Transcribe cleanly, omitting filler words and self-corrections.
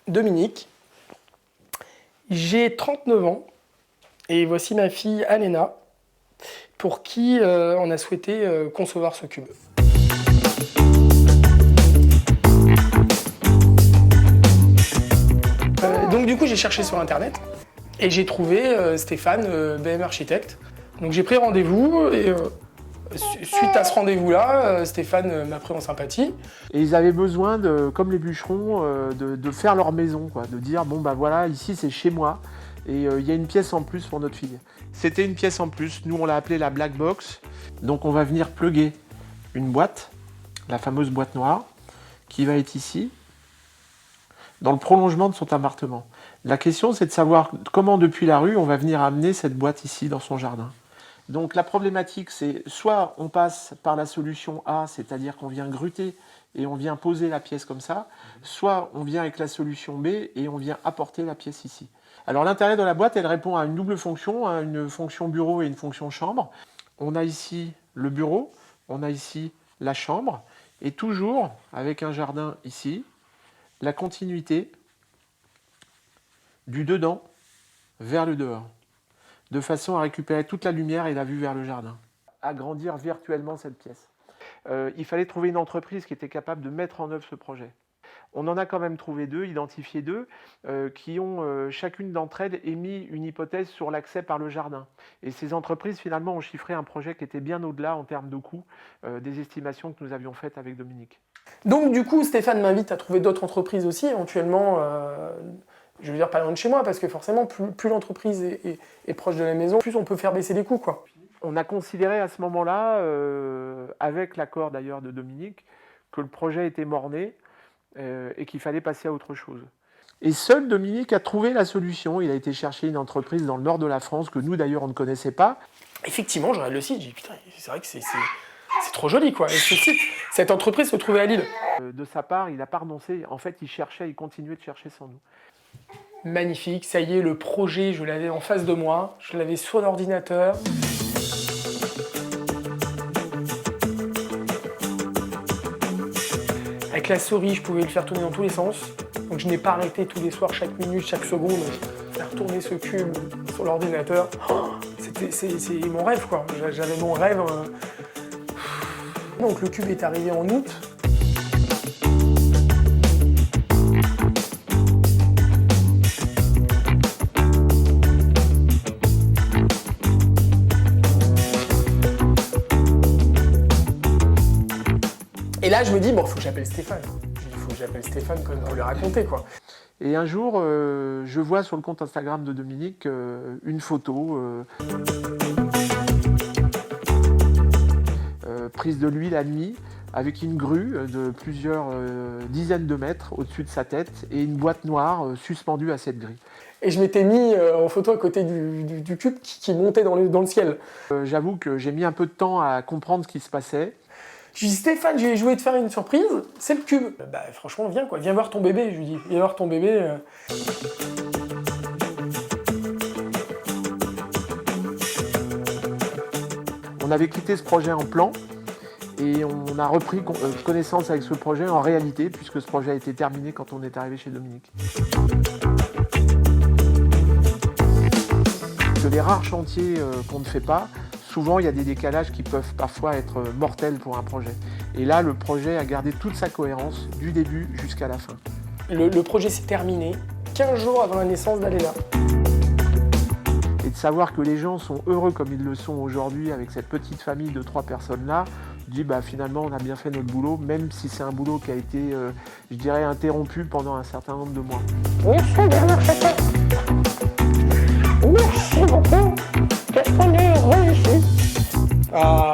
Dominique. J'ai 39 ans et voici ma fille Alena, pour qui on a souhaité concevoir ce cube. Donc du coup j'ai cherché sur internet et j'ai trouvé Stéphane, BM Architecte. Donc j'ai pris rendez-vous et suite à ce rendez-vous-là, Stéphane m'a pris en sympathie. Et ils avaient besoin, comme les bûcherons, de faire leur maison, quoi, de dire bon bah voilà, ici c'est chez moi et il y a une pièce en plus pour notre fille. C'était une pièce en plus, nous on l'a appelée la Black Box. Donc on va venir plugger une boîte, la fameuse boîte noire, qui va être ici, dans le prolongement de son appartement. La question c'est de savoir comment depuis la rue on va venir amener cette boîte ici dans son jardin. Donc la problématique c'est soit on passe par la solution A, c'est-à-dire qu'on vient gruter et on vient poser la pièce comme ça, soit on vient avec la solution B et on vient apporter la pièce ici. Alors l'intérieur de la boîte elle répond à une double fonction, à une fonction bureau et une fonction chambre. On a ici le bureau, on a ici la chambre et toujours avec un jardin ici, la continuité du dedans vers le dehors, de façon à récupérer toute la lumière et la vue vers le jardin. Agrandir virtuellement cette pièce. Il fallait trouver une entreprise qui était capable de mettre en œuvre ce projet. On en a quand même trouvé deux, identifié deux, qui ont chacune d'entre elles émis une hypothèse sur l'accès par le jardin. Et ces entreprises finalement ont chiffré un projet qui était bien au-delà en termes de coûts des estimations que nous avions faites avec Dominique. Donc du coup Stéphane m'invite à trouver d'autres entreprises aussi, éventuellement, je veux dire pas loin de chez moi, parce que forcément plus l'entreprise est proche de la maison, plus on peut faire baisser les coûts, quoi. On a considéré à ce moment-là, avec l'accord d'ailleurs de Dominique, que le projet était mort-né et qu'il fallait passer à autre chose. Et seul Dominique a trouvé la solution. Il a été chercher une entreprise dans le nord de la France que nous d'ailleurs on ne connaissait pas. Effectivement, je regarde le site, je dis putain, c'est vrai que c'est trop joli, quoi. Et ce site, cette entreprise se trouvait à Lille. De sa part, il n'a pas renoncé. En fait, il continuait de chercher sans nous. Magnifique, ça y est, le projet, je l'avais en face de moi, je l'avais sur l'ordinateur. Avec la souris, je pouvais le faire tourner dans tous les sens. Donc je n'ai pas arrêté tous les soirs, chaque minute, chaque seconde, faire tourner ce cube sur l'ordinateur. Oh, c'est mon rêve, quoi. J'avais mon rêve. Donc le cube est arrivé en août. Et là, je me dis, bon, il faut que j'appelle Stéphane. Il faut que j'appelle Stéphane quand même pour lui raconter, quoi. Et un jour, je vois sur le compte Instagram de Dominique une photo prise de lui la nuit, avec une grue de plusieurs dizaines de mètres au-dessus de sa tête et une boîte noire suspendue à cette grille. Et je m'étais mis en photo à côté du cube qui montait dans le ciel. J'avoue que j'ai mis un peu de temps à comprendre ce qui se passait. Je lui dis Stéphane, je vais te faire une surprise, c'est le cube. Bah franchement, viens quoi, viens voir ton bébé, je lui dis, viens voir ton bébé. On avait quitté ce projet en plan et on a repris connaissance avec ce projet en réalité, puisque ce projet a été terminé quand on est arrivé chez Dominique. Que les rares chantiers qu'on ne fait pas, souvent il y a des décalages qui peuvent parfois être mortels pour un projet. Et là, le projet a gardé toute sa cohérence du début jusqu'à la fin. Le projet s'est terminé 15 jours avant la naissance d'Alena. Et de savoir que les gens sont heureux comme ils le sont aujourd'hui avec cette petite famille de 3 personnes-là, je dis bah finalement on a bien fait notre boulot, même si c'est un boulot qui a été, je dirais, interrompu pendant un certain nombre de mois. Merci Bernard Chapin. Merci beaucoup. Qu'est-ce qu'on est heureux ici. Ah,